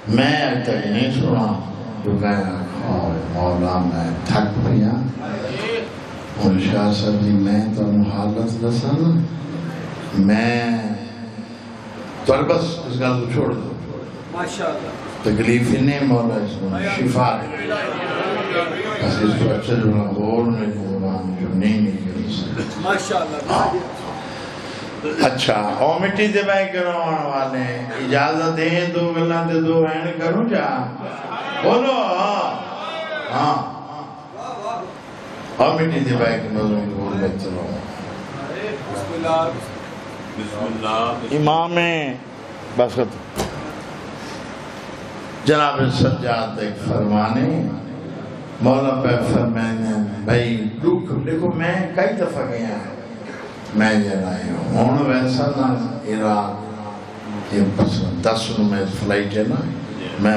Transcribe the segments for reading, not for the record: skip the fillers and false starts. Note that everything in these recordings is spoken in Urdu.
میں آج تک نہیں سنا جو کہنا مولا میں تھک پیا اور شاہ صاحب جی میں تو حالت دسن میں تو بس اس گل کو چھوڑ دو تکلیف ہی نہیں مولا اس میں شفا ہے بس اس کو اچھا جو لاہور میں جو نہیں ماشاءاللہ اچھا او مٹی دے بائی کروانا والے اجازت دیں دو گلان دے دو این کروں جا بولو ہاں او مٹی دے بائی کروانا بول بچے رو امام بس جناب سجاد ایک فرمانے مولا پہ فرمانے بھائی دیکھو میں کئی دفعہ گیا میں یہ رہی ہوں ویسا نا عراق یہ 10 میں فلائٹ ہے نا میں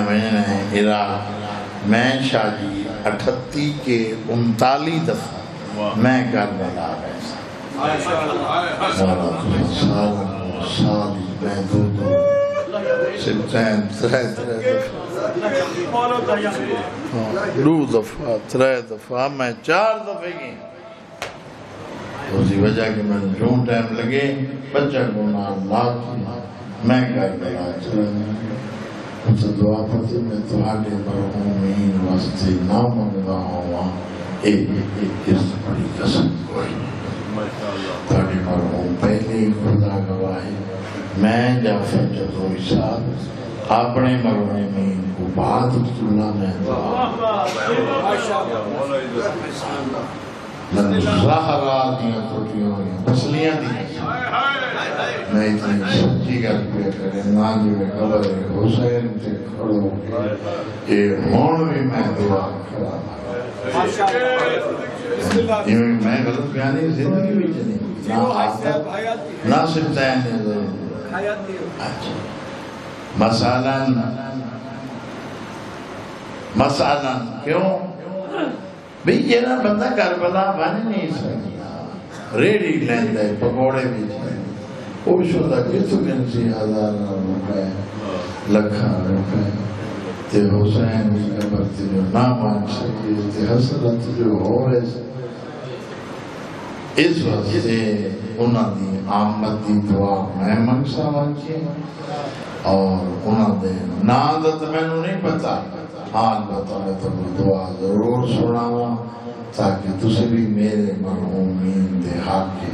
عراق میں شاہی 38 کے 39 دفعہ میں کربلا گیا سال میں دو سبتین 2 دفعہ 3 دفعہ میں 4 دفعہ گئی اسی وجہ کہ میں جو ٹائم لگے بچہ کو نال میں کربلا چلا ان سے دعا پڑھتے میں تمہارے مرحومین واسطے نہ منگا ہوا ایک بڑی قسم کوئی تمہارے مرحوم پہلے ہی خدا گواہی میں جعفر جدوئی صاحب اپنے مرحومین کو بعد اللہ میں من ظاہرات دیا توٹیوں ہوئی پسلیاں دیا میں اتنی سچی گل پہ کرے ناجی میں قبر حسین سے کھڑو یہ ہون بھی میں دعا کرا میں غلط بیانی زندگی بھی چلی نہ آفت نہ سبتین مثلا کیوں بھی یہ نا بندہ کربلا بن نہیں سکتا ریڈی لیند ہے پکوڑے بھی چھے وہ بھی شدہ کتو کنسی 1000 روپے لکھا روپے تے حسین کا برتی جو نام آن سکی تے حسرت جو ہو رہے اس وقت سے انہاں دی آمد دی دعا میں منگسا وانچی اور انہاں دے نادت میں نو نہیں پتا حال بتانے تو دعا ضرور سناوا تاکہ تسے بھی میرے مرحومین دے حق کی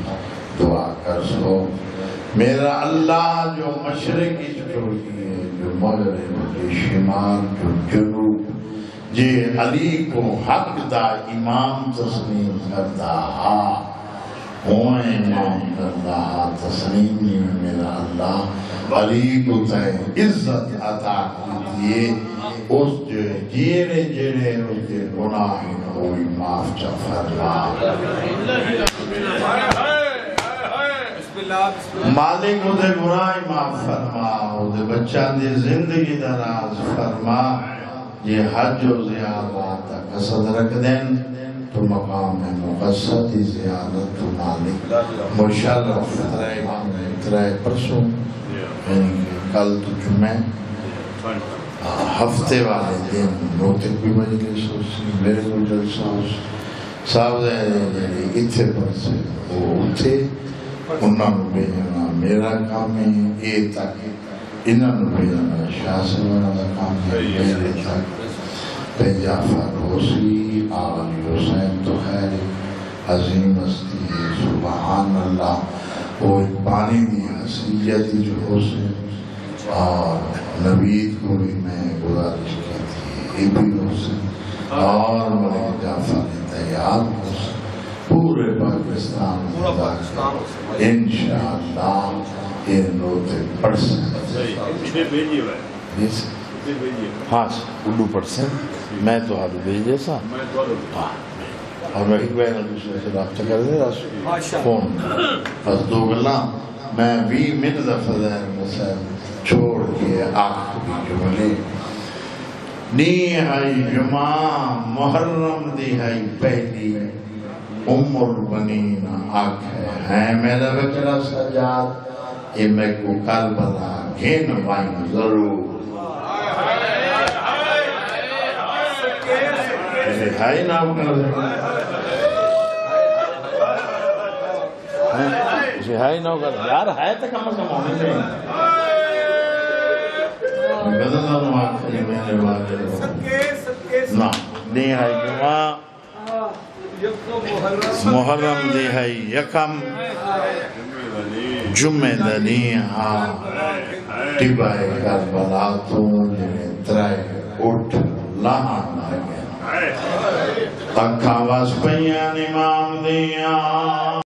دعا کر سو میرا اللہ جو مشرقی چھوڑی ہے جو مغرب جو شمال جو جنوب جے علی کو حق دا امام تسلیم کردا ہوئے امام کردا تسلیم میں میرا اللہ علی کو تے عزت عطا کیے اس جو جیرے جیرے اس کے گناہ کوئی معاف چا فرما مالک اسے گناہ معاف فرما اسے بچہ دی زندگی دراز فرما یہ حج و زیارات قصد رکھ دیں تو مقام مقصد زیارت تو مالک مشرف ترائے پرسوں یعنی کل تو جمعہ ہفتے والے دن نوتک بھی مجلس ہوسی میرے کو جلسہ ہوسی صاحب دے اتھے پر سے وہ اتھے انہاں نو بھیجنا میرا کام ہے یہ تک انہاں نو بھیجنا شاہ سے والا کام ہے میرے تک پہ جعفر ہوسی آلی حسین تو خیر عظیم ہستی ہے سبحان اللہ وہ پانی دی حسیت جو حسین اور نبید کو بھی میں گزارش کی تھی یہ بھی حسین اور ملک جعفر تیار حسین پورے پاکستان میں انشاءاللہ یہ نوتے پڑھ سکتے ہاں اردو پڑھ سکتے میں تو ہاتھ بھیجے سا اور میں اقبال دوسرے سے رابطہ کر دے رہا فون بس 2 گلاں میں 20 منٹ دفعہ مسئلہ چھوڑ کے آخر بھی جملے نی ہے جمعہ محرم دی ہے پہلی البنین آنکھ ہے میرا بچڑا سجاد یہ میں کو کربلا گھن وائن ضرور ہائی نہ کر ہائی نہ کر یار ہے تو کم از کم ہونے چاہیے نہ نہیں ہے جمعہ محرم دی ہے یکم جمعہ دنی ہاں ٹبائے کربلا تو جنہیں ترائے اٹھ لاہاں لگے اکھا واس پیان امام دیاں